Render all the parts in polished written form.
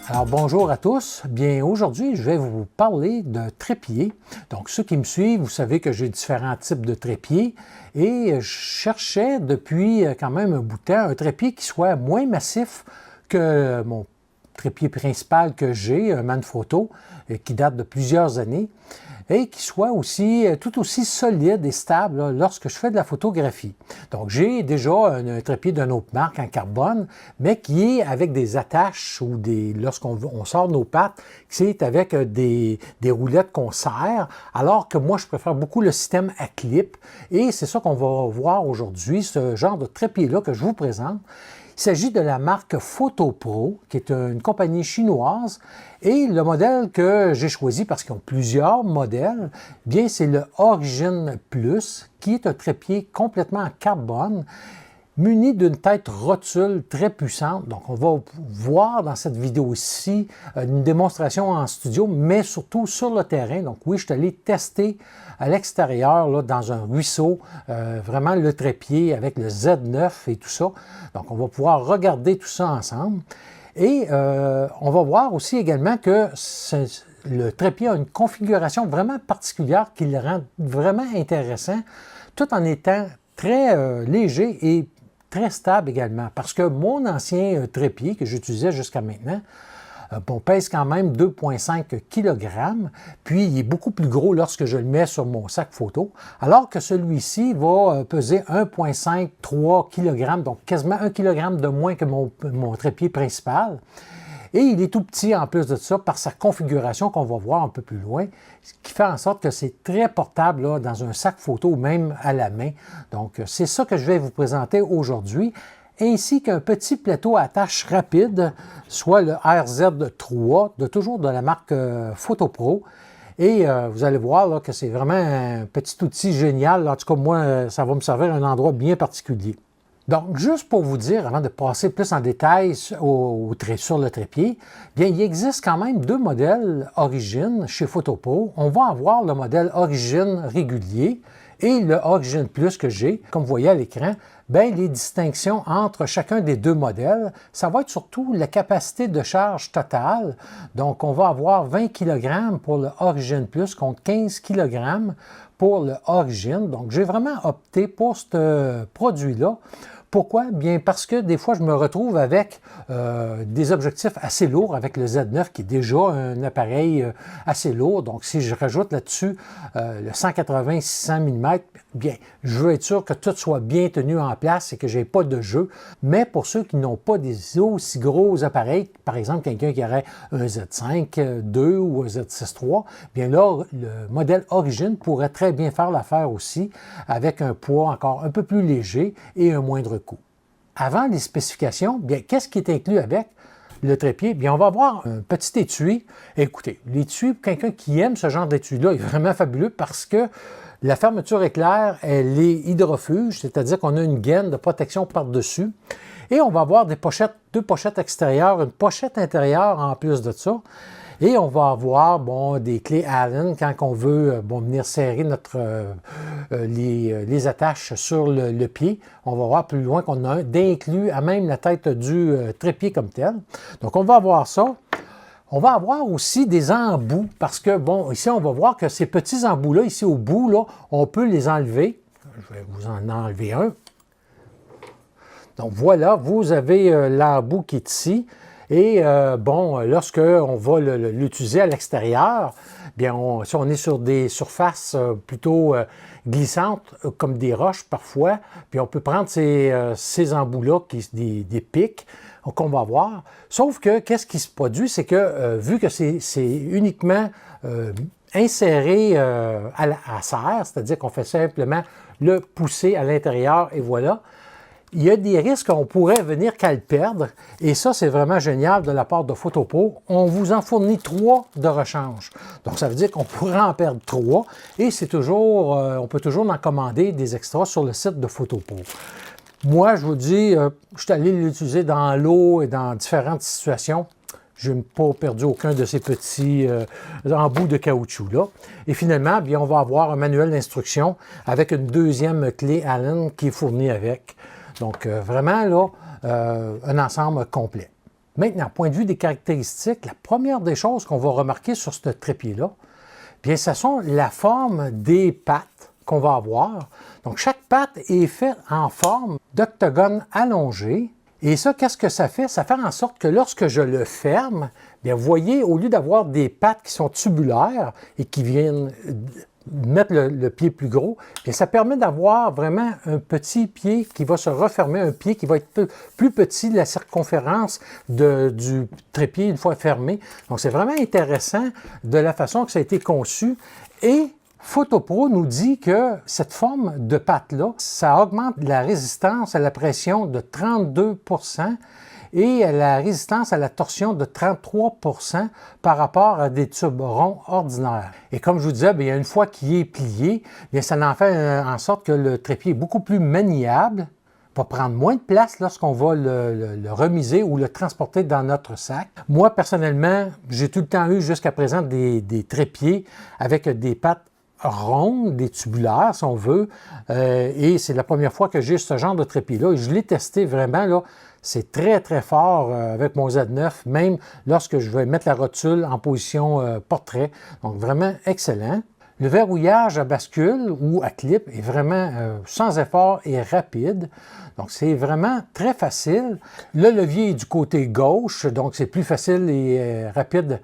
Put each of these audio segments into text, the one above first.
Alors bonjour à tous. Bien aujourd'hui, je vais vous parler de trépied. Donc ceux qui me suivent, vous savez que j'ai différents types de trépieds et je cherchais depuis quand même un bout de temps un trépied qui soit moins massif que mon trépied principal que j'ai, un Manfrotto, qui date de plusieurs années et qui soit aussi tout aussi solide et stable là, lorsque je fais de la photographie. Donc j'ai déjà un trépied d'une autre marque en carbone, mais qui est avec des attaches ou lorsqu'on sort nos pattes, c'est avec des roulettes qu'on serre, alors que moi je préfère beaucoup le système à clip et c'est ça qu'on va voir aujourd'hui, ce genre de trépied-là que je vous présente. Il s'agit de la marque PhotoPro, qui est une compagnie chinoise, et le modèle que j'ai choisi, parce qu'ils ont plusieurs modèles, bien c'est le Origin Plus, qui est un trépied complètement en carbone, muni d'une tête rotule très puissante. Donc, on va voir dans cette vidéo-ci une démonstration en studio, mais surtout sur le terrain. Donc, oui, je suis allé tester à l'extérieur, là, dans un ruisseau, vraiment le trépied avec le Z9 et tout ça. Donc, on va pouvoir regarder tout ça ensemble. Et on va voir aussi également que le trépied a une configuration vraiment particulière qui le rend vraiment intéressant, tout en étant très léger et très stable également, parce que mon ancien trépied que j'utilisais jusqu'à maintenant, pèse quand même 2,5 kg, puis il est beaucoup plus gros lorsque je le mets sur mon sac photo, alors que celui-ci va peser 1,53 kg, donc quasiment 1 kg de moins que mon trépied principal. Et il est tout petit en plus de ça par sa configuration qu'on va voir un peu plus loin, ce qui fait en sorte que c'est très portable là, dans un sac photo ou même à la main. Donc c'est ça que je vais vous présenter aujourd'hui, ainsi qu'un petit plateau à attache rapide, soit le RZ3, toujours de la marque PhotoPro. Et vous allez voir là, que c'est vraiment un petit outil génial. En tout cas, moi, ça va me servir à un endroit bien particulier. Donc, juste pour vous dire, avant de passer plus en détail sur le trépied, bien, il existe quand même deux modèles Origin chez PhotoPro. On va avoir le modèle Origin régulier et le Origin Plus que j'ai. Comme vous voyez à l'écran, bien, les distinctions entre chacun des deux modèles, ça va être surtout la capacité de charge totale. Donc, on va avoir 20 kg pour le Origin Plus contre 15 kg pour le Origin. Donc, j'ai vraiment opté pour ce produit-là. Pourquoi? Bien parce que des fois, je me retrouve avec des objectifs assez lourds, avec le Z9 qui est déjà un appareil assez lourd. Donc, si je rajoute là-dessus le 180-600 mm, bien, je veux être sûr que tout soit bien tenu en place et que je n'ai pas de jeu. Mais pour ceux qui n'ont pas des aussi gros appareils, par exemple, quelqu'un qui aurait un Z5 II ou un Z6 III, bien là, le modèle Origin pourrait très bien faire l'affaire aussi, avec un poids encore un peu plus léger et un moindre coût. Avant les spécifications, bien, qu'est-ce qui est inclus avec le trépied? Bien, on va avoir un petit étui. Écoutez, l'étui, pour quelqu'un qui aime ce genre d'étui-là, est vraiment fabuleux parce que la fermeture éclair, elle est hydrofuge, c'est-à-dire qu'on a une gaine de protection par-dessus. Et on va avoir deux pochettes extérieures, une pochette intérieure en plus de ça. Et on va avoir des clés Allen quand on veut venir serrer les attaches sur le pied. On va voir plus loin qu'on a un d'inclus à même la tête du trépied comme tel. Donc on va avoir ça. On va avoir aussi des embouts parce que, ici on va voir que ces petits embouts-là, ici au bout, là, on peut les enlever. Je vais vous en enlever un. Donc voilà, vous avez l'embout qui est ici. Et lorsque on va l'utiliser à l'extérieur, bien, si on est sur des surfaces plutôt glissantes, comme des roches parfois, puis on peut prendre ces embouts-là, des pics qu'on va voir. Sauf que, qu'est-ce qui se produit? C'est que, vu que c'est uniquement inséré à serre, c'est-à-dire qu'on fait simplement le pousser à l'intérieur et voilà, il y a des risques qu'on pourrait venir qu'à le perdre. Et ça, c'est vraiment génial de la part de Photopro. On vous en fournit 3 de rechange. Donc, ça veut dire qu'on pourrait en perdre 3. Et c'est toujours, on peut toujours en commander des extras sur le site de Photopro. Moi, je vous dis, je suis allé l'utiliser dans l'eau et dans différentes situations. Je n'ai pas perdu aucun de ces petits embouts de caoutchouc-là. Et finalement, bien, on va avoir un manuel d'instruction avec une deuxième clé Allen qui est fournie avec. Donc, vraiment, là, un ensemble complet. Maintenant, point de vue des caractéristiques, la première des choses qu'on va remarquer sur ce trépied-là, bien, ce sont la forme des pattes qu'on va avoir. Donc, chaque patte est faite en forme d'octogone allongé. Et ça, qu'est-ce que ça fait? Ça fait en sorte que lorsque je le ferme, bien, vous voyez, au lieu d'avoir des pattes qui sont tubulaires et qui viennent mettre le pied plus gros, bien, ça permet d'avoir vraiment un petit pied qui va se refermer, un pied qui va être plus petit de la circonférence du trépied une fois fermé. Donc, c'est vraiment intéressant de la façon que ça a été conçu. Et Photopro nous dit que cette forme de patte-là, ça augmente la résistance à la pression de 32 % et la résistance à la torsion de 33 % par rapport à des tubes ronds ordinaires. Et comme je vous disais, bien, une fois qu'il est plié, bien, ça en fait en sorte que le trépied est beaucoup plus maniable, va prendre moins de place lorsqu'on va le remiser ou le transporter dans notre sac. Moi, personnellement, j'ai tout le temps eu jusqu'à présent des trépieds avec des pattes rondes, des tubulaires, si on veut, et c'est la première fois que j'ai ce genre de trépied-là. Je l'ai testé vraiment, là, c'est très, très fort avec mon Z9, même lorsque je vais mettre la rotule en position portrait. Donc, vraiment excellent. Le verrouillage à bascule ou à clip est vraiment sans effort et rapide. Donc, c'est vraiment très facile. Le levier est du côté gauche, donc c'est plus facile et rapide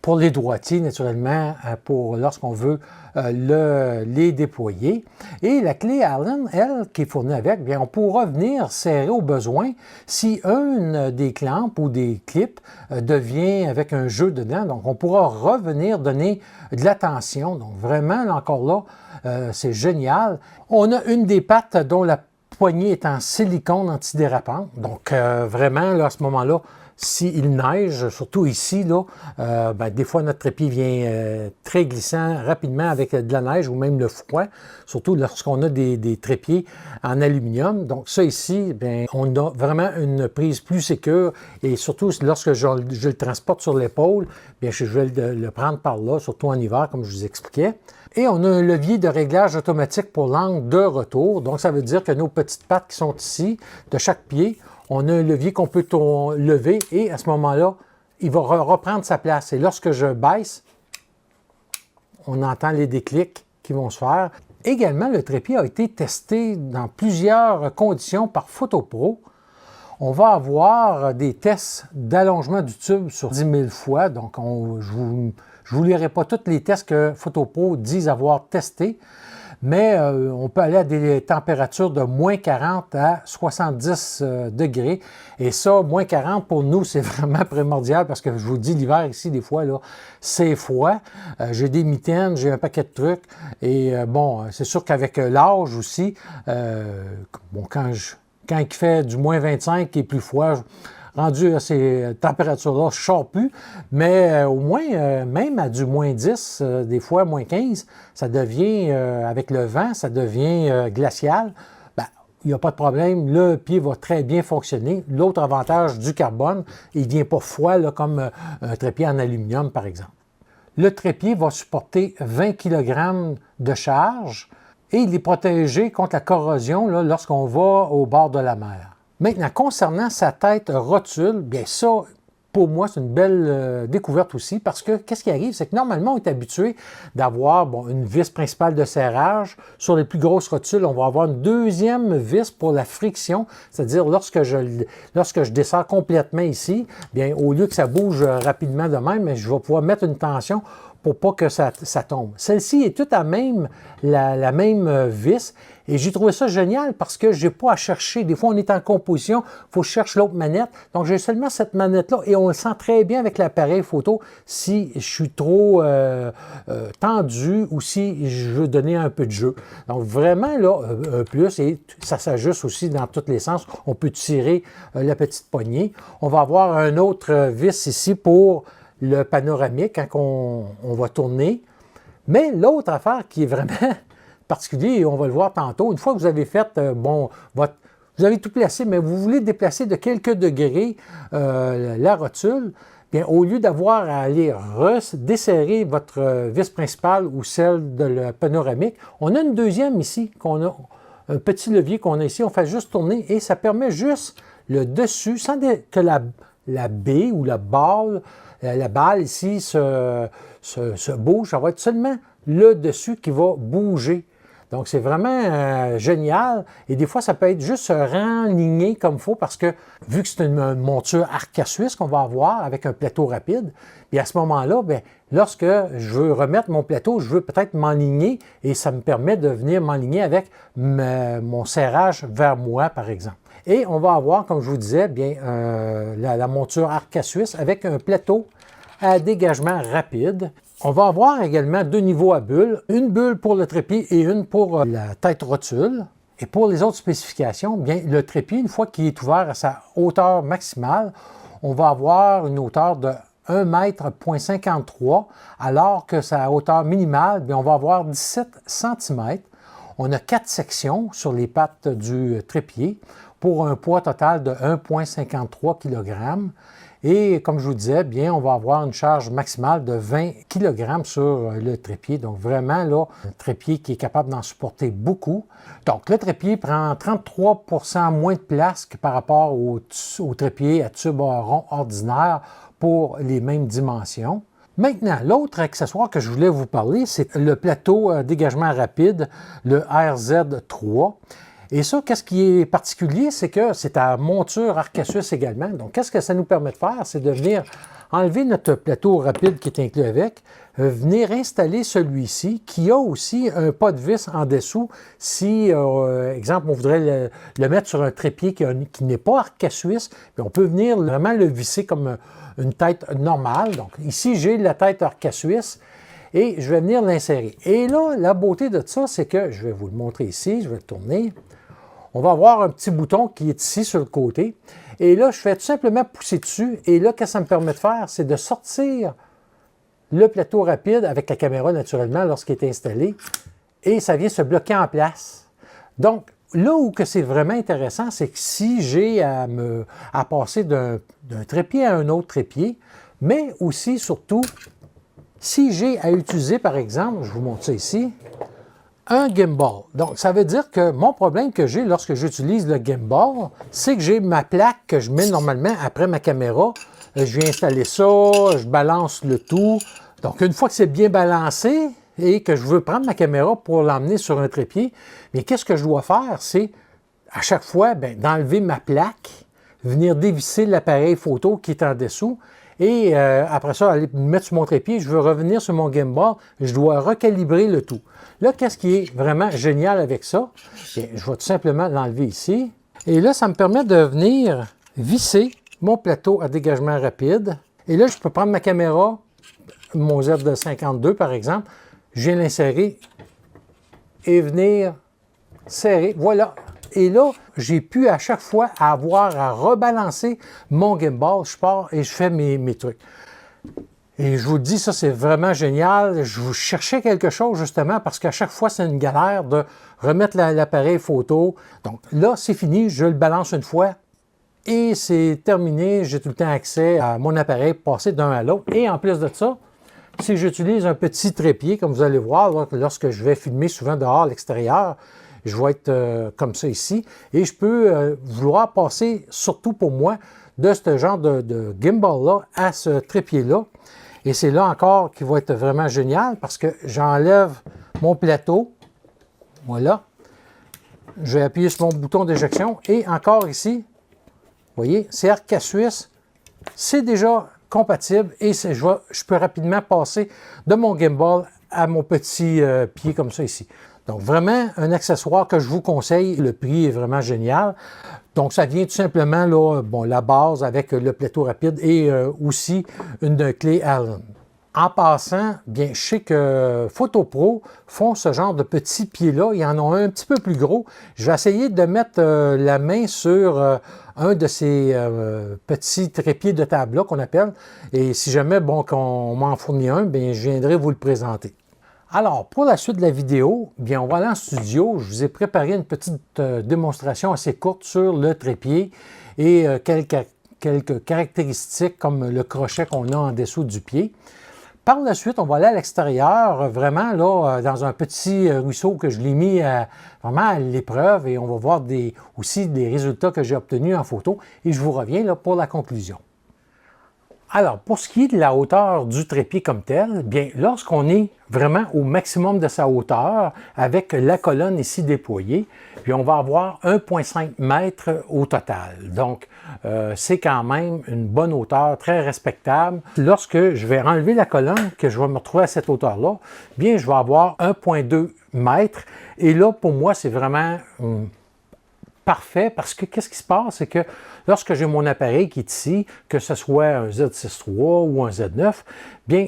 pour les droitiers, naturellement, pour lorsqu'on veut les déployer. Et la clé Allen, elle, qui est fournie avec, bien, on pourra venir serrer au besoin si une des clampes ou des clips devient avec un jeu dedans. Donc, on pourra revenir donner de la tension. Donc, vraiment, là, encore là, c'est génial. On a une des pattes dont la poignée est en silicone antidérapant. Donc, vraiment, là, à ce moment-là, s'il neige, surtout ici, là, ben, des fois notre trépied vient très glissant rapidement avec de la neige ou même le froid, surtout lorsqu'on a des trépieds en aluminium. Donc ça ici, bien, on a vraiment une prise plus sécure et surtout lorsque je le transporte sur l'épaule, bien, je vais le prendre par là, surtout en hiver, comme je vous expliquais. Et on a un levier de réglage automatique pour l'angle de retour. Donc ça veut dire que nos petites pattes qui sont ici, de chaque pied, on a un levier qu'on peut lever et à ce moment-là, il va reprendre sa place. Et lorsque je baisse, on entend les déclics qui vont se faire. Également, le trépied a été testé dans plusieurs conditions par Photopro. On va avoir des tests d'allongement du tube sur 10 000 fois. Donc, je ne vous lirai pas tous les tests que Photopro disent avoir testés. Mais on peut aller à des températures de moins 40 à 70 degrés. Et ça, moins 40 pour nous, c'est vraiment primordial parce que je vous dis, l'hiver ici, des fois, là, c'est froid. J'ai des mitaines, j'ai un paquet de trucs. Et bon, c'est sûr qu'avec l'âge aussi, bon, quand il fait du moins 25 et plus froid, rendu à ces températures-là, je ne sors plus, mais au moins, même à du moins 10, des fois moins 15, ça devient, avec le vent, ça devient glacial. Bien, il n'y a pas de problème, le pied va très bien fonctionner. L'autre avantage du carbone, il ne vient pas froid là, comme un trépied en aluminium, par exemple. Le trépied va supporter 20 kg de charge et il est protégé contre la corrosion là, lorsqu'on va au bord de la mer. Maintenant, concernant sa tête rotule, bien ça, pour moi, c'est une belle découverte aussi parce que qu'est-ce qui arrive? C'est que normalement, on est habitué d'avoir une vis principale de serrage. Sur les plus grosses rotules, on va avoir une deuxième vis pour la friction, c'est-à-dire lorsque je descends complètement ici, bien au lieu que ça bouge rapidement de même, je vais pouvoir mettre une tension pour pas que ça tombe. Celle-ci est toute la même vis et j'ai trouvé ça génial parce que je n'ai pas à chercher. Des fois, on est en composition, il faut que je cherche l'autre manette. Donc, j'ai seulement cette manette-là et on le sent très bien avec l'appareil photo si je suis trop tendu ou si je veux donner un peu de jeu. Donc, vraiment, là, un plus et ça s'ajuste aussi dans tous les sens. On peut tirer la petite poignée. On va avoir un autre vis ici pour le panoramique quand on va tourner. Mais l'autre affaire qui est vraiment particulier, et on va le voir tantôt, une fois que vous avez fait, vous avez tout placé, mais vous voulez déplacer de quelques degrés la rotule, bien, au lieu d'avoir à aller desserrer votre vis principale ou celle de la panoramique, on a une deuxième ici, un petit levier qu'on a ici, on fait juste tourner et ça permet juste le dessus, sans que la baie ou la balle ici se bouge, ça va être seulement le dessus qui va bouger. Donc, c'est vraiment génial. Et des fois, ça peut être juste renligné comme il faut parce que, vu que c'est une monture arc à Suisse qu'on va avoir avec un plateau rapide, puis à ce moment-là, bien, lorsque je veux remettre mon plateau, je veux peut-être m'enligner et ça me permet de venir m'enligner avec mon serrage vers moi, par exemple. Et on va avoir, comme je vous disais, bien, la monture arc à Suisse avec un plateau à dégagement rapide. On va avoir également deux niveaux à bulles, une bulle pour le trépied et une pour la tête rotule. Et pour les autres spécifications, bien, le trépied, une fois qu'il est ouvert à sa hauteur maximale, on va avoir une hauteur de 1,53 m, alors que sa hauteur minimale, bien, on va avoir 17 cm. On a 4 sections sur les pattes du trépied pour un poids total de 1,53 kg. Et comme je vous disais, bien, on va avoir une charge maximale de 20 kg sur le trépied. Donc vraiment, là, un trépied qui est capable d'en supporter beaucoup. Donc le trépied prend 33 % moins de place que par rapport au trépied à tube rond ordinaire pour les mêmes dimensions. Maintenant, l'autre accessoire que je voulais vous parler, c'est le plateau à dégagement rapide, le RZ3. Et ça, qu'est-ce qui est particulier, c'est que c'est à monture arc à Suisse également. Donc, qu'est-ce que ça nous permet de faire? C'est de venir enlever notre plateau rapide qui est inclus avec, venir installer celui-ci qui a aussi un pas de vis en dessous. Si, exemple, on voudrait le mettre sur un trépied qui n'est pas arc à Suisse, puis on peut venir vraiment le visser comme une tête normale. Donc, ici, j'ai la tête arc à Suisse. Et je vais venir l'insérer. Et là, la beauté de ça, c'est que, je vais vous le montrer ici, je vais le tourner. On va avoir un petit bouton qui est ici sur le côté. Et là, je fais tout simplement pousser dessus. Et là, qu'est-ce que ça me permet de faire? C'est de sortir le plateau rapide avec la caméra, naturellement, lorsqu'il est installé. Et ça vient se bloquer en place. Donc, là où c'est vraiment intéressant, c'est que si j'ai à passer d'un trépied à un autre trépied, mais aussi, surtout, si j'ai à utiliser, par exemple, je vous montre ça ici, un gimbal. Donc, ça veut dire que mon problème que j'ai lorsque j'utilise le gimbal, c'est que j'ai ma plaque que je mets normalement après ma caméra. Je viens installer ça, je balance le tout. Donc, une fois que c'est bien balancé et que je veux prendre ma caméra pour l'emmener sur un trépied, mais qu'est-ce que je dois faire? C'est, à chaque fois, d'enlever ma plaque, venir dévisser l'appareil photo qui est en dessous, et après ça, aller me mettre sur mon trépied, je veux revenir sur mon gimbal, je dois recalibrer le tout. Là, qu'est-ce qui est vraiment génial avec ça? Bien, je vais tout simplement l'enlever ici. Et là, ça me permet de venir visser mon plateau à dégagement rapide. Et là, je peux prendre ma caméra, mon Z52 par exemple, je viens l'insérer et venir serrer. Voilà. Et là, j'ai pu à chaque fois avoir à rebalancer mon gimbal. Je pars et je fais mes trucs. Et je vous le dis, ça c'est vraiment génial. Je vous cherchais quelque chose justement parce qu'à chaque fois, c'est une galère de remettre l'appareil photo. Donc là, c'est fini. Je le balance une fois et c'est terminé. J'ai tout le temps accès à mon appareil pour passer d'un à l'autre. Et en plus de ça, si j'utilise un petit trépied, comme vous allez voir, là, lorsque je vais filmer souvent dehors à l'extérieur, je vais être comme ça ici. Et je peux vouloir passer, surtout pour moi, de ce genre de gimbal-là à ce trépied-là. Et c'est là encore qui va être vraiment génial parce que j'enlève mon plateau. Voilà. Je vais appuyer sur mon bouton d'éjection. Et encore ici, vous voyez, c'est arc à Suisse. C'est déjà compatible et je peux rapidement passer de mon gimbal à mon petit pied comme ça ici. Donc vraiment un accessoire que je vous conseille, le prix est vraiment génial. Donc ça vient tout simplement là, bon, la base avec le plateau rapide et aussi une clé Allen. En passant, bien, je sais que PhotoPro font ce genre de petits pieds-là. Il y en a un petit peu plus gros. Je vais essayer de mettre la main sur un de ces petits trépieds de table-là qu'on appelle. Et si jamais, bon, qu'on m'en fournit un, bien, je viendrai vous le présenter. Alors, pour la suite de la vidéo, bien, on va aller en studio. Je vous ai préparé une petite démonstration assez courte sur le trépied et quelques caractéristiques comme le crochet qu'on a en dessous du pied. Par la suite, on va aller à l'extérieur, vraiment là, dans un petit ruisseau que je l'ai mis vraiment à l'épreuve et on va voir aussi des résultats que j'ai obtenus en photo et je vous reviens là pour la conclusion. Alors, pour ce qui est de la hauteur du trépied comme tel, bien, lorsqu'on est vraiment au maximum de sa hauteur, avec la colonne ici déployée, puis on va avoir 1,5 m au total. Donc, c'est quand même une bonne hauteur, très respectable. Lorsque je vais enlever la colonne, que je vais me retrouver à cette hauteur-là, bien, je vais avoir 1,2 m. Et là, pour moi, c'est vraiment parfait parce que qu'est-ce qui se passe, c'est que lorsque j'ai mon appareil qui est ici, que ce soit un Z6 III ou un Z9, bien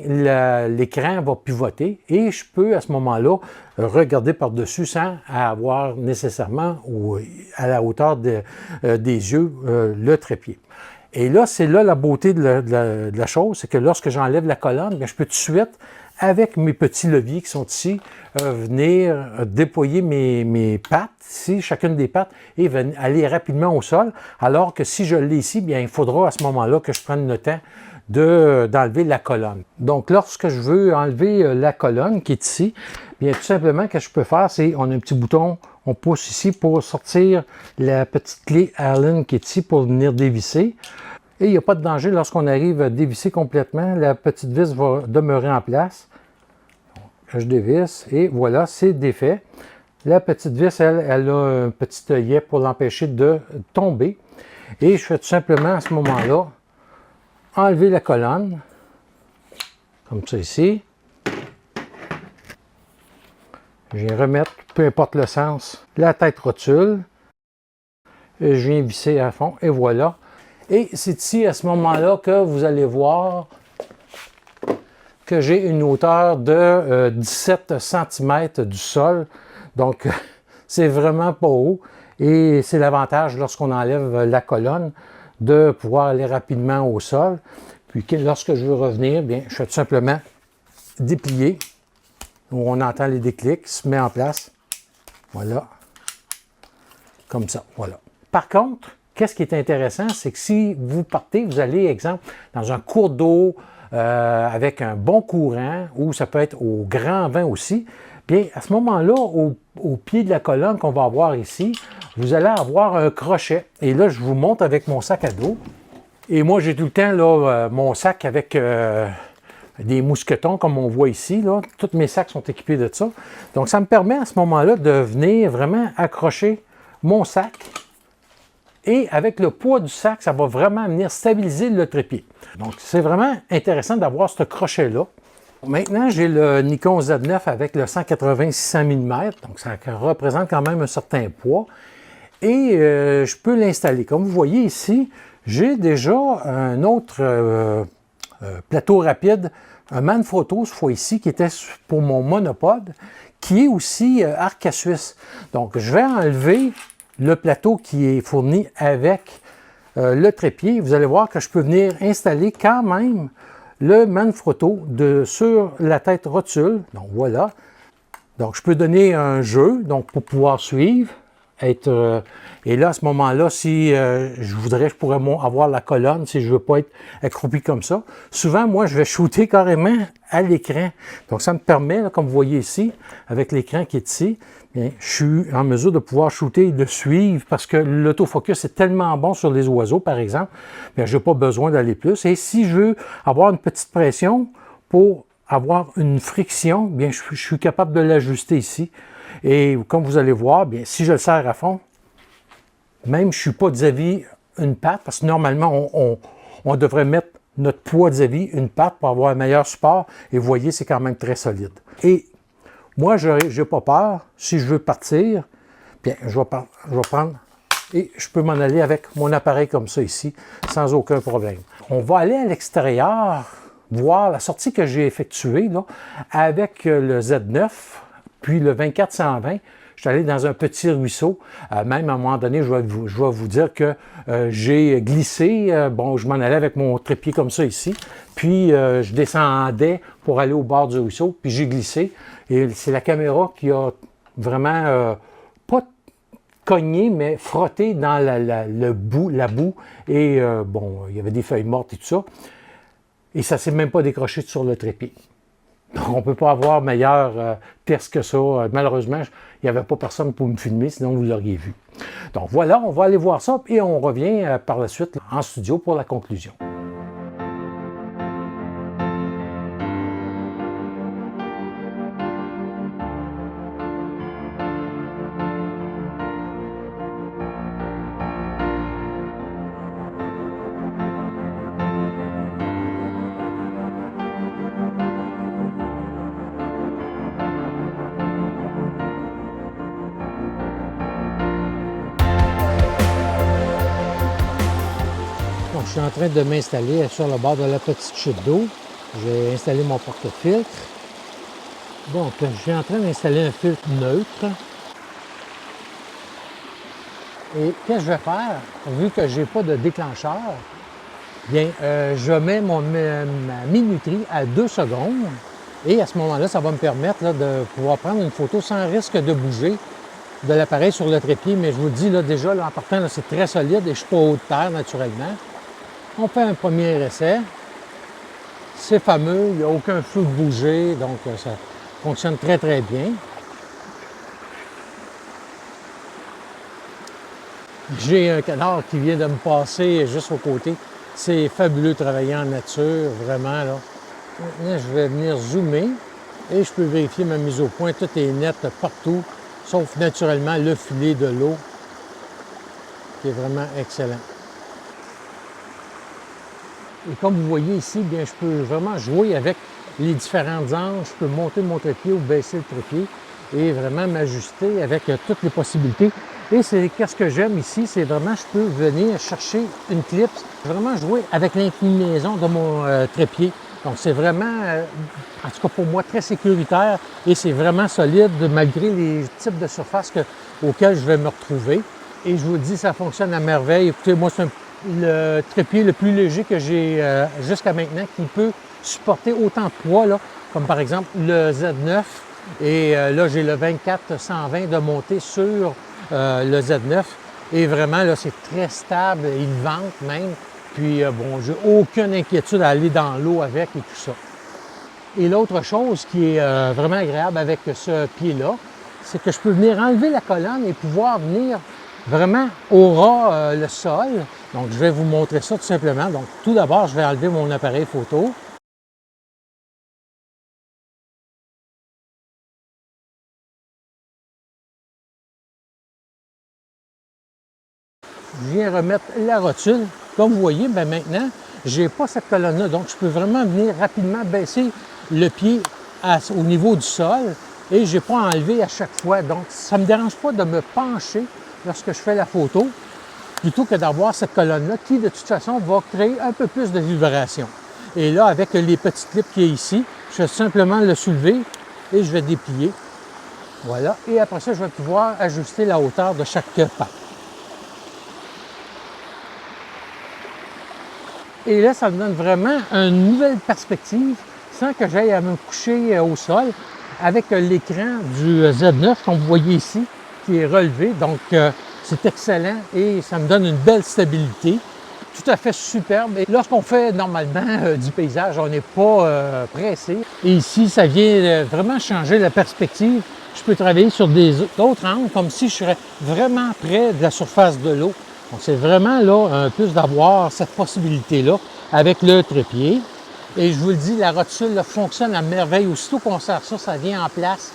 l'écran va pivoter et je peux à ce moment-là regarder par-dessus sans avoir nécessairement ou à la hauteur des yeux le trépied. Et là, c'est là la beauté de la chose, c'est que lorsque j'enlève la colonne, bien, je peux tout de suite, avec mes petits leviers qui sont ici, venir déployer mes pattes, ici, chacune des pattes, et aller rapidement au sol, alors que si je l'ai ici, bien, il faudra à ce moment-là que je prenne le temps d'enlever la colonne. Donc, lorsque je veux enlever la colonne qui est ici, bien, tout simplement, ce que je peux faire, c'est, on a un petit bouton, on pousse ici pour sortir la petite clé Allen qui est ici pour venir dévisser. Et il n'y a pas de danger lorsqu'on arrive à dévisser complètement, la petite vis va demeurer en place. Je dévisse et voilà, c'est défait. La petite vis, elle a un petit œillet pour l'empêcher de tomber. Et je fais tout simplement à ce moment-là enlever la colonne, comme ça ici. Je viens remettre, peu importe le sens, la tête rotule. Et je viens visser à fond et voilà. Et c'est ici à ce moment-là que vous allez voir que j'ai une hauteur de 17 cm du sol. Donc, c'est vraiment pas haut. Et c'est l'avantage lorsqu'on enlève la colonne de pouvoir aller rapidement au sol. Puis lorsque je veux revenir, bien, je fais tout simplement déplier. Où on entend les déclics, se met en place. Voilà. Comme ça, voilà. Par contre, qu'est-ce qui est intéressant, c'est que si vous partez, vous allez, exemple, dans un cours d'eau avec un bon courant, ou ça peut être au grand vent aussi, bien, à ce moment-là, au pied de la colonne qu'on va avoir ici, vous allez avoir un crochet. Et là, je vous montre avec mon sac à dos. Et moi, j'ai tout le temps là, mon sac avec des mousquetons, comme on voit ici. Là. Tous mes sacs sont équipés de ça. Donc, ça me permet à ce moment-là de venir vraiment accrocher mon sac. Et avec le poids du sac, ça va vraiment venir stabiliser le trépied. Donc, c'est vraiment intéressant d'avoir ce crochet-là. Maintenant, j'ai le Nikon Z9 avec le 180-600 mm. Donc, ça représente quand même un certain poids. Et je peux l'installer. Comme vous voyez ici, j'ai déjà un autre plateau rapide, un Manfrotto, cette fois ici, qui était pour mon monopode, qui est aussi arc à suisse. Donc, je vais enlever le plateau qui est fourni avec le trépied. Vous allez voir que je peux venir installer quand même le Manfrotto sur la tête rotule. Donc, voilà. Donc, je peux donner un jeu donc pour pouvoir suivre. Et là, à ce moment-là, si je voudrais, je pourrais avoir la colonne si je ne veux pas être accroupi comme ça. Souvent, moi, je vais shooter carrément à l'écran. Donc, ça me permet, là, comme vous voyez ici, avec l'écran qui est ici, bien, je suis en mesure de pouvoir shooter et de suivre parce que l'autofocus est tellement bon sur les oiseaux, par exemple, bien, je n'ai pas besoin d'aller plus. Et si je veux avoir une petite pression pour avoir une friction, bien, je suis capable de l'ajuster ici. Et comme vous allez voir, bien, si je le serre à fond, même je ne suis pas vis-à-vis une patte, parce que normalement, on devrait mettre notre poids vis-à-vis une patte pour avoir un meilleur support. Et vous voyez, c'est quand même très solide. Et moi, je n'ai pas peur. Si je veux partir, bien, je vais prendre et je peux m'en aller avec mon appareil comme ça ici, sans aucun problème. On va aller à l'extérieur, voir la sortie que j'ai effectuée là, avec le Z9, puis le 24-120. Je suis allé dans un petit ruisseau. Même à un moment donné, je vais vous dire que j'ai glissé. Bon, je m'en allais avec mon trépied comme ça ici. Puis, je descendais pour aller au bord du ruisseau. Puis, j'ai glissé. Et c'est la caméra qui a vraiment pas cogné, mais frotté dans la boue. Et bon, il y avait des feuilles mortes et tout ça. Et ça ne s'est même pas décroché sur le trépied. Donc, on ne peut pas avoir meilleur test que ça. Malheureusement, il n'y avait pas personne pour me filmer, sinon vous l'auriez vu. Donc voilà, on va aller voir ça et on revient par la suite en studio pour la conclusion. Donc, je suis en train de m'installer sur le bord de la petite chute d'eau. J'ai installé mon porte-filtre. Donc, je suis en train d'installer un filtre neutre. Et qu'est-ce que je vais faire? Vu que je n'ai pas de déclencheur, bien, je mets ma minuterie à 2 secondes. Et à ce moment-là, ça va me permettre là, de pouvoir prendre une photo sans risque de bouger de l'appareil sur le trépied. Mais je vous le dis, là, déjà, là, en partant, c'est très solide et je ne suis pas haut de terre, naturellement. On fait un premier essai. C'est fameux, il n'y a aucun flou de bouger, donc ça fonctionne très, très bien. J'ai un canard qui vient de me passer juste au côté. C'est fabuleux de travailler en nature, vraiment. Là. Maintenant, je vais venir zoomer et je peux vérifier ma mise au point. Tout est net partout, sauf naturellement le filet de l'eau, qui est vraiment excellent. Et comme vous voyez ici, bien, je peux vraiment jouer avec les différentes anges. Je peux monter mon trépied ou baisser le trépied et vraiment m'ajuster avec toutes les possibilités. Et c'est qu'est-ce que j'aime ici, c'est vraiment je peux venir chercher une clip, vraiment jouer avec l'inclinaison de mon trépied. Donc c'est vraiment, en tout cas pour moi, très sécuritaire et c'est vraiment solide malgré les types de surfaces auxquels je vais me retrouver. Et je vous dis, ça fonctionne à merveille. Écoutez, moi, c'est le trépied le plus léger que j'ai jusqu'à maintenant qui peut supporter autant de poids, là, comme par exemple le Z9. Et là, j'ai le 24-120 de monter sur le Z9. Et vraiment, là, c'est très stable. Il vente même. Puis, bon, j'ai aucune inquiétude à aller dans l'eau avec et tout ça. Et l'autre chose qui est vraiment agréable avec ce pied-là, c'est que je peux venir enlever la colonne et pouvoir venir vraiment au ras le sol. Donc, je vais vous montrer ça tout simplement. Donc, tout d'abord, je vais enlever mon appareil photo. Je viens remettre la rotule. Comme vous voyez, bien maintenant, je n'ai pas cette colonne-là. Donc, je peux vraiment venir rapidement baisser le pied au niveau du sol et je n'ai pas enlevé à chaque fois. Donc, ça ne me dérange pas de me pencher lorsque je fais la photo, plutôt que d'avoir cette colonne-là qui, de toute façon, va créer un peu plus de vibration. Et là, avec les petits clips qui est ici, je vais simplement le soulever et je vais déplier. Voilà. Et après ça, je vais pouvoir ajuster la hauteur de chaque patte. Et là, ça me donne vraiment une nouvelle perspective sans que j'aille à me coucher au sol avec l'écran du Z9, comme vous voyez ici, qui est relevé. Donc, c'est excellent et ça me donne une belle stabilité. Tout à fait superbe. Et lorsqu'on fait normalement du paysage, on n'est pas pressé. Et ici, ça vient vraiment changer la perspective. Je peux travailler sur d'autres angles comme si je serais vraiment près de la surface de l'eau. Donc, c'est vraiment là un plus d'avoir cette possibilité-là avec le trépied. Et je vous le dis, la rotule là, fonctionne à merveille. Aussitôt qu'on sert ça, ça vient en place.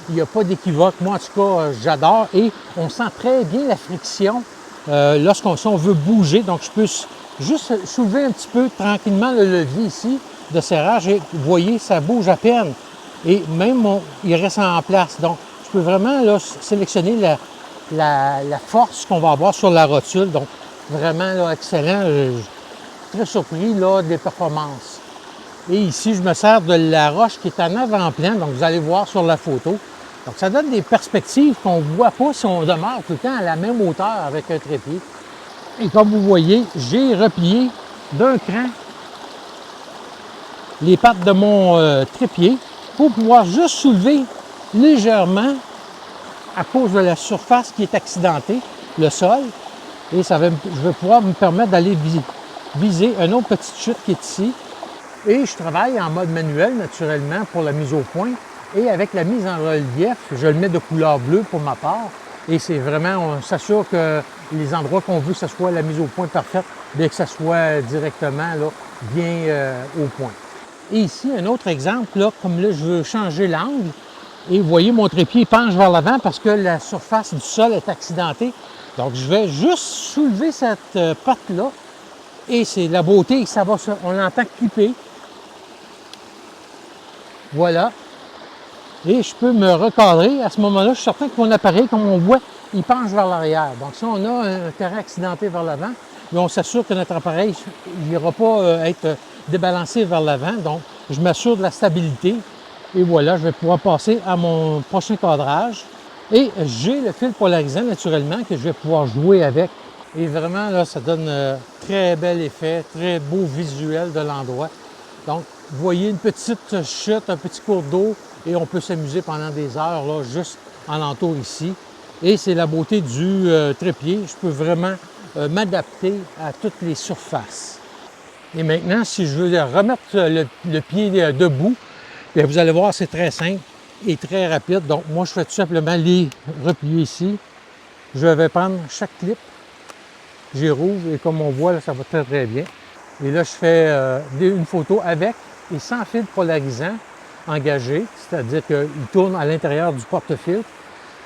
Il n'y a pas d'équivoque. Moi, en tout cas, j'adore. Et on sent très bien la friction lorsqu'on veut bouger. Donc, je peux juste soulever un petit peu tranquillement le levier ici de serrage et vous voyez, ça bouge à peine. Et même, il reste en place. Donc, je peux vraiment là, sélectionner la force qu'on va avoir sur la rotule. Donc, vraiment là, excellent. Je suis très surpris là, des performances. Et ici, je me sers de la roche qui est en avant-plan. Donc, vous allez voir sur la photo. Donc, ça donne des perspectives qu'on ne voit pas si on demeure tout le temps à la même hauteur avec un trépied. Et comme vous voyez, j'ai replié d'un cran les pattes de mon trépied pour pouvoir juste soulever légèrement à cause de la surface qui est accidentée, le sol. Et je vais pouvoir me permettre d'aller viser une autre petite chute qui est ici. Et je travaille en mode manuel, naturellement, pour la mise au point. Et avec la mise en relief, je le mets de couleur bleue pour ma part. Et c'est vraiment, on s'assure que les endroits qu'on veut que ce soit la mise au point parfaite, bien que ça soit directement là, bien au point. Et ici, un autre exemple, là, comme là, je veux changer l'angle. Et vous voyez, mon trépied penche vers l'avant parce que la surface du sol est accidentée. Donc, je vais juste soulever cette patte-là. Et c'est la beauté, ça va, on l'entend clipper. Voilà. Et je peux me recadrer. À ce moment-là, je suis certain que mon appareil, comme on voit, il penche vers l'arrière. Donc, si on a un terrain accidenté vers l'avant, on s'assure que notre appareil n'ira pas être débalancé vers l'avant. Donc, je m'assure de la stabilité. Et voilà, je vais pouvoir passer à mon prochain cadrage. Et j'ai le fil polarisant, naturellement, que je vais pouvoir jouer avec. Et vraiment, là, ça donne un très bel effet, très beau visuel de l'endroit. Donc, vous voyez une petite chute, un petit cours d'eau, et on peut s'amuser pendant des heures, là, juste en entour ici. Et c'est la beauté du trépied. Je peux vraiment m'adapter à toutes les surfaces. Et maintenant, si je veux remettre le pied debout, bien, vous allez voir, c'est très simple et très rapide. Donc, moi, je fais tout simplement les replier ici. Je vais prendre chaque clip, j'y rouvre et comme on voit, là, ça va très, très bien. Et là, je fais une photo avec et sans fil polarisant engagé, c'est-à-dire qu'il tourne à l'intérieur du porte-filtre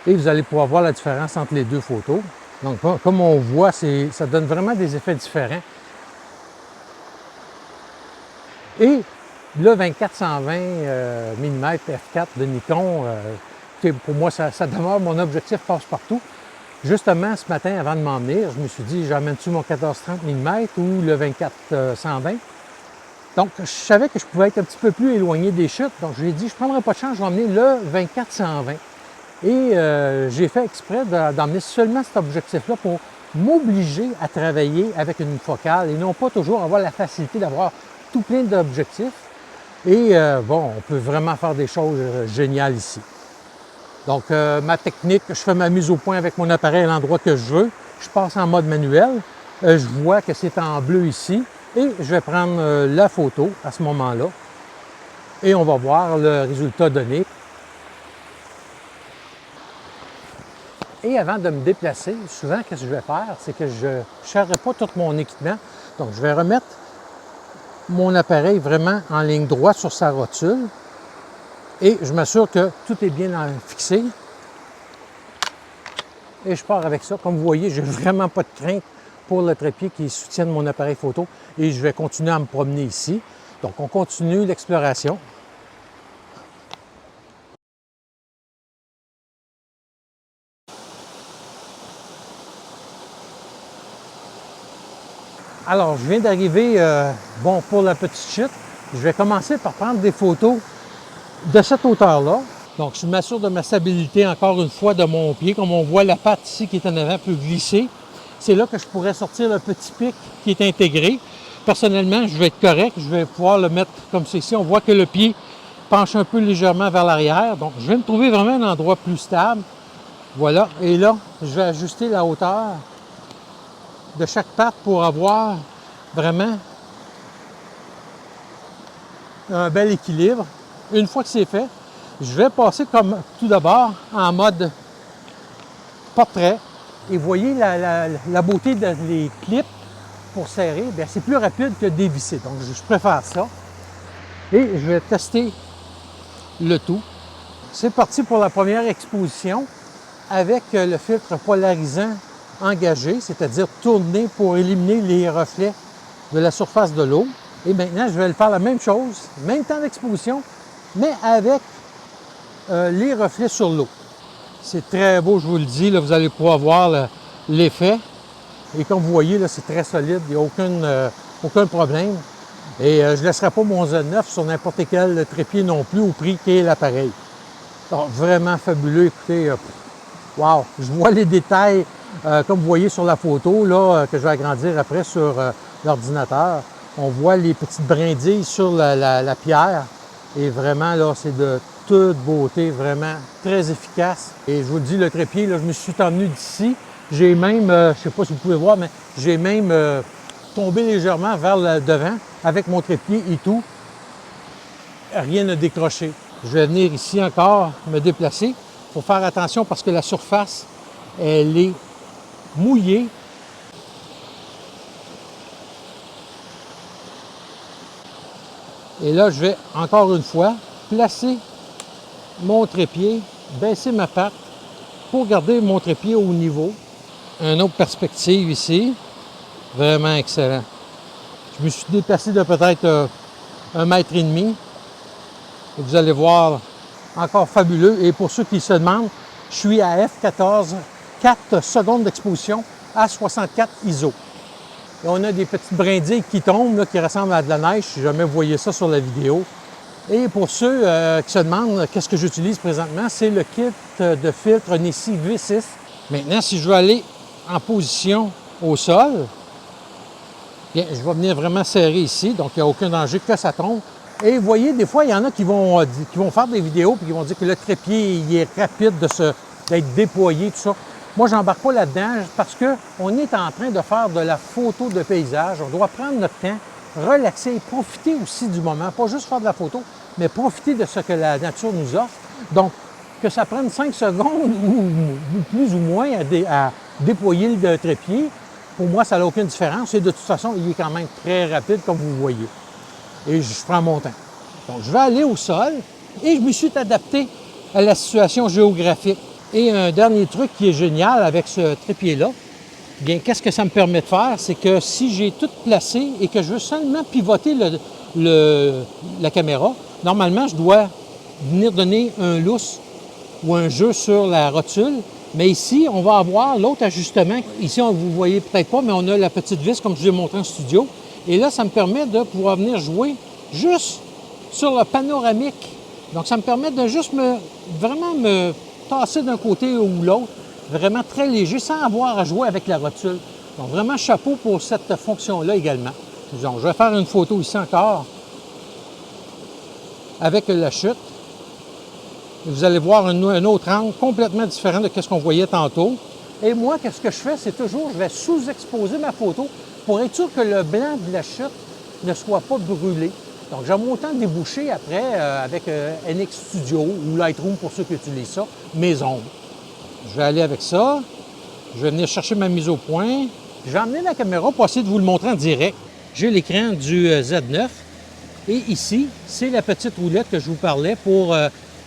et vous allez pouvoir voir la différence entre les deux photos. Donc, comme on voit, ça donne vraiment des effets différents. Et le 24-120 mm f4 de Nikon, pour moi, ça demeure mon objectif passe-partout. Justement, ce matin, avant de m'en venir, je me suis dit, j'emmène-tu mon 14-30 mm ou le 24-120? Donc, je savais que je pouvais être un petit peu plus éloigné des chutes. Donc, je lui ai dit, je ne prendrai pas de chance, je vais emmener le 24-120. Et j'ai fait exprès d'emmener seulement cet objectif-là pour m'obliger à travailler avec une focale et non pas toujours avoir la facilité d'avoir tout plein d'objectifs. Et bon, on peut vraiment faire des choses géniales ici. Donc, ma technique, je fais ma mise au point avec mon appareil à l'endroit que je veux. Je passe en mode manuel. Je vois que c'est en bleu ici. Et je vais prendre la photo à ce moment-là. Et on va voir le résultat donné. Et avant de me déplacer, souvent, qu'est-ce que je vais faire? C'est que je ne chargerai pas tout mon équipement. Donc, je vais remettre mon appareil vraiment en ligne droite sur sa rotule. Et je m'assure que tout est bien fixé. Et je pars avec ça. Comme vous voyez, je n'ai vraiment pas de crainte pour le trépied qui soutienne mon appareil photo. Et je vais continuer à me promener ici. Donc, on continue l'exploration. Alors, je viens d'arriver, bon, pour la petite chute. Je vais commencer par prendre des photos de cette hauteur-là. Donc, je m'assure de ma stabilité, encore une fois, de mon pied. Comme on voit, la patte ici qui est en avant peut glisser. C'est là que je pourrais sortir le petit pic qui est intégré. Personnellement, je vais être correct. Je vais pouvoir le mettre comme ceci. On voit que le pied penche un peu légèrement vers l'arrière. Donc, je vais me trouver vraiment un endroit plus stable. Voilà. Et là, je vais ajuster la hauteur de chaque patte pour avoir vraiment un bel équilibre. Une fois que c'est fait, je vais passer comme tout d'abord en mode portrait. Et vous voyez la beauté des clips pour serrer, c'est plus rapide que dévisser. Donc, je préfère ça. Et je vais tester le tout. C'est parti pour la première exposition avec le filtre polarisant engagé, c'est-à-dire tourné pour éliminer les reflets de la surface de l'eau. Et maintenant, je vais faire la même chose, même temps d'exposition, mais avec les reflets sur l'eau. C'est très beau, je vous le dis, là, vous allez pouvoir voir l'effet. Et comme vous voyez, c'est très solide, il n'y a aucun problème. Et je ne laisserai pas mon Z9 sur n'importe quel trépied non plus au prix qu'est l'appareil. Donc, vraiment fabuleux, écoutez, wow! Je vois les détails, comme vous voyez sur la photo, là, que je vais agrandir après sur l'ordinateur. On voit les petites brindilles sur la pierre. Et vraiment, là, c'est de toute beauté, vraiment très efficace. Et je vous le dis, le trépied, là, je me suis emmené d'ici. J'ai même, je ne sais pas si vous pouvez voir, mais j'ai même tombé légèrement vers le devant avec mon trépied et tout. Rien n'a décroché. Je vais venir ici encore me déplacer. Il faut faire attention parce que la surface, elle est mouillée. Et là, je vais encore une fois placer mon trépied, baisser ma patte pour garder mon trépied au niveau. Une autre perspective ici, vraiment excellent. Je me suis déplacé de peut-être 1,5 mètre. Et vous allez voir, encore fabuleux. Et pour ceux qui se demandent, je suis à F14, 4 secondes d'exposition à 64 ISO. Et on a des petites brindilles qui tombent, là, qui ressemblent à de la neige, si jamais vous voyez ça sur la vidéo. Et pour ceux qui se demandent qu'est-ce que j'utilise présentement, c'est le kit de filtre Nissi V6. Maintenant, si je veux aller en position au sol, bien, je vais venir vraiment serrer ici, donc il n'y a aucun danger que ça tombe. Et vous voyez, des fois, il y en a qui vont faire des vidéos et qui vont dire que le trépied il est rapide d'être déployé, tout ça. Moi, je n'embarque pas là-dedans parce qu'on est en train de faire de la photo de paysage. On doit prendre notre temps, relaxer et profiter aussi du moment. Pas juste faire de la photo, mais profiter de ce que la nature nous offre. Donc, que ça prenne 5 secondes ou plus ou moins à déployer le trépied, pour moi, ça n'a aucune différence. Et de toute façon, il est quand même très rapide, comme vous voyez. Et je prends mon temps. Donc, je vais aller au sol et je me suis adapté à la situation géographique. Et un dernier truc qui est génial avec ce trépied-là, bien, qu'est-ce que ça me permet de faire? C'est que si j'ai tout placé et que je veux seulement pivoter la caméra, normalement, je dois venir donner un lousse ou un jeu sur la rotule. Mais ici, on va avoir l'autre ajustement. Ici, vous ne voyez peut-être pas, mais on a la petite vis, comme je vous ai montré en studio. Et là, ça me permet de pouvoir venir jouer juste sur le panoramique. Donc, ça me permet de juste vraiment me tasser d'un côté ou l'autre, vraiment très léger, sans avoir à jouer avec la rotule. Donc, vraiment chapeau pour cette fonction-là également. Donc, je vais faire une photo ici encore avec la chute. Et vous allez voir un autre angle complètement différent de ce qu'on voyait tantôt. Et moi, qu'est-ce que je fais? C'est toujours, je vais sous-exposer ma photo pour être sûr que le blanc de la chute ne soit pas brûlé. Donc, j'aime autant déboucher après avec NX Studio ou Lightroom pour ceux qui utilisent ça, mes ombres. Je vais aller avec ça. Je vais venir chercher ma mise au point. J'ai emmené la caméra pour essayer de vous le montrer en direct. J'ai l'écran du Z9. Et ici, c'est la petite roulette que je vous parlais pour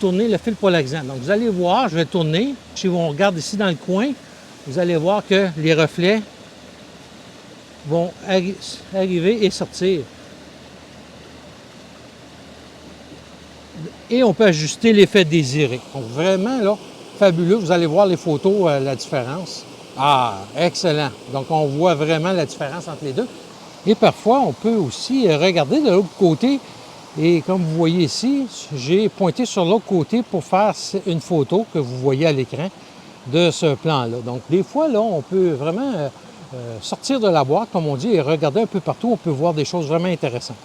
tourner le fil polarisant. Donc, vous allez voir, je vais tourner. Si on regarde ici dans le coin, vous allez voir que les reflets vont arriver et sortir. Et on peut ajuster l'effet désiré. Donc, vraiment, là, fabuleux. Vous allez voir les photos, la différence. Ah, excellent. Donc, on voit vraiment la différence entre les deux. Et parfois, on peut aussi regarder de l'autre côté. Et comme vous voyez ici, j'ai pointé sur l'autre côté pour faire une photo que vous voyez à l'écran de ce plan-là. Donc, des fois, là, on peut vraiment sortir de la boîte, comme on dit, et regarder un peu partout. On peut voir des choses vraiment intéressantes.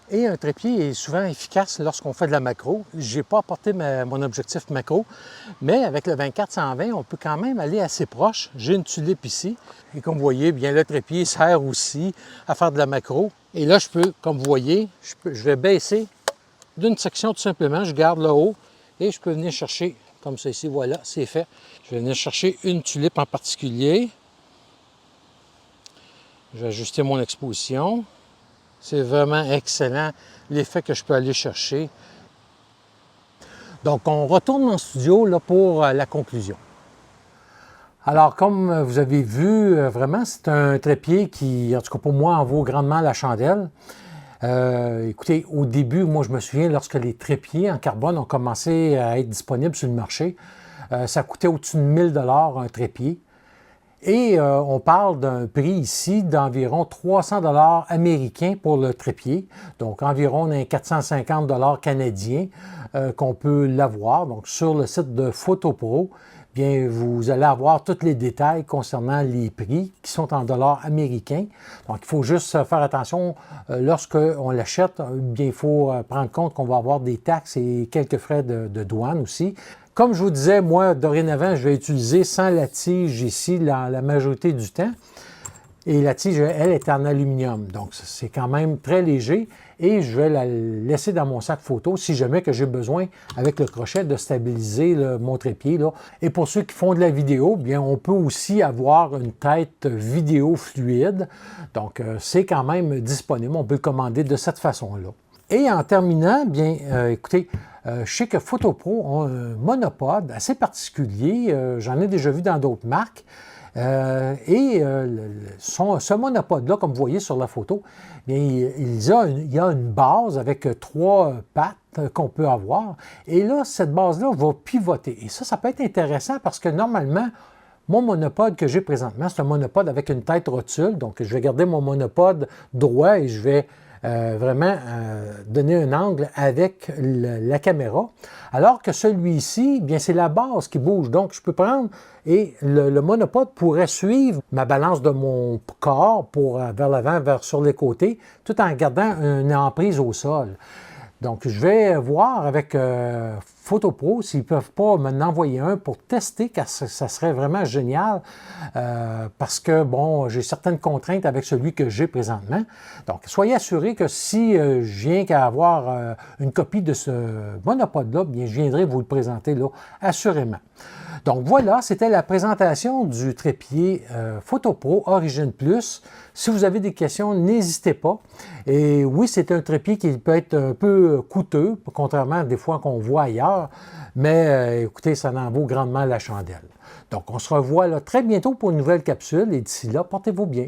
Et un trépied est souvent efficace lorsqu'on fait de la macro. Je n'ai pas apporté mon objectif macro, mais avec le 24-120, on peut quand même aller assez proche. J'ai une tulipe ici. Et comme vous voyez, bien le trépied sert aussi à faire de la macro. Et là, je peux, comme vous voyez, je vais baisser d'une section tout simplement. Je garde le haut et je peux venir chercher, comme ça ici, voilà, c'est fait. Je vais venir chercher une tulipe en particulier. Je vais ajuster mon exposition. C'est vraiment excellent l'effet que je peux aller chercher. Donc, on retourne en studio là, pour la conclusion. Alors, comme vous avez vu, vraiment, c'est un trépied qui, en tout cas pour moi, en vaut grandement la chandelle. Écoutez, au début, moi, je me souviens, lorsque les trépieds en carbone ont commencé à être disponibles sur le marché, ça coûtait au-dessus de 1000 $ un trépied. Et on parle d'un prix ici d'environ 300 $ américains pour le trépied, donc environ 450 $ canadiens qu'on peut l'avoir. Donc sur le site de PhotoPro, bien vous allez avoir tous les détails concernant les prix qui sont en dollars américains. Donc il faut juste faire attention lorsqu'on l'achète, bien il faut prendre compte qu'on va avoir des taxes et quelques frais de douane aussi. Comme je vous disais, moi, dorénavant, je vais utiliser sans la tige ici la majorité du temps. Et la tige, elle, est en aluminium. Donc, c'est quand même très léger. Et je vais la laisser dans mon sac photo si jamais que j'ai besoin, avec le crochet, de stabiliser mon trépied. Là. Et pour ceux qui font de la vidéo, bien, on peut aussi avoir une tête vidéo fluide. Donc, c'est quand même disponible. On peut le commander de cette façon-là. Et en terminant, bien, écoutez, je sais que PhotoPro ont un monopode assez particulier. J'en ai déjà vu dans d'autres marques. Ce monopode-là, comme vous voyez sur la photo, bien, il y a une base avec 3 pattes qu'on peut avoir. Et là, cette base-là va pivoter. Et ça peut être intéressant parce que normalement, mon monopode que j'ai présentement, c'est un monopode avec une tête rotule. Donc, je vais garder mon monopode droit et je vais vraiment donner un angle avec la caméra. Alors que celui-ci, bien c'est la base qui bouge. Donc, je peux prendre et le monopode pourrait suivre ma balance de mon corps vers l'avant, sur les côtés, tout en gardant une emprise au sol. Donc, je vais voir avec PhotoPro s'ils ne peuvent pas m'en envoyer un pour tester, car ça serait vraiment génial parce que, bon, j'ai certaines contraintes avec celui que j'ai présentement. Donc, soyez assurés que si je viens qu'à avoir une copie de ce monopode-là, bien, je viendrai vous le présenter là, assurément. Donc voilà, c'était la présentation du trépied PhotoPro Origin Plus. Si vous avez des questions, n'hésitez pas. Et oui, c'est un trépied qui peut être un peu coûteux, contrairement à des fois qu'on voit ailleurs, mais écoutez, ça en vaut grandement la chandelle. Donc on se revoit là, très bientôt pour une nouvelle capsule et d'ici là, portez-vous bien.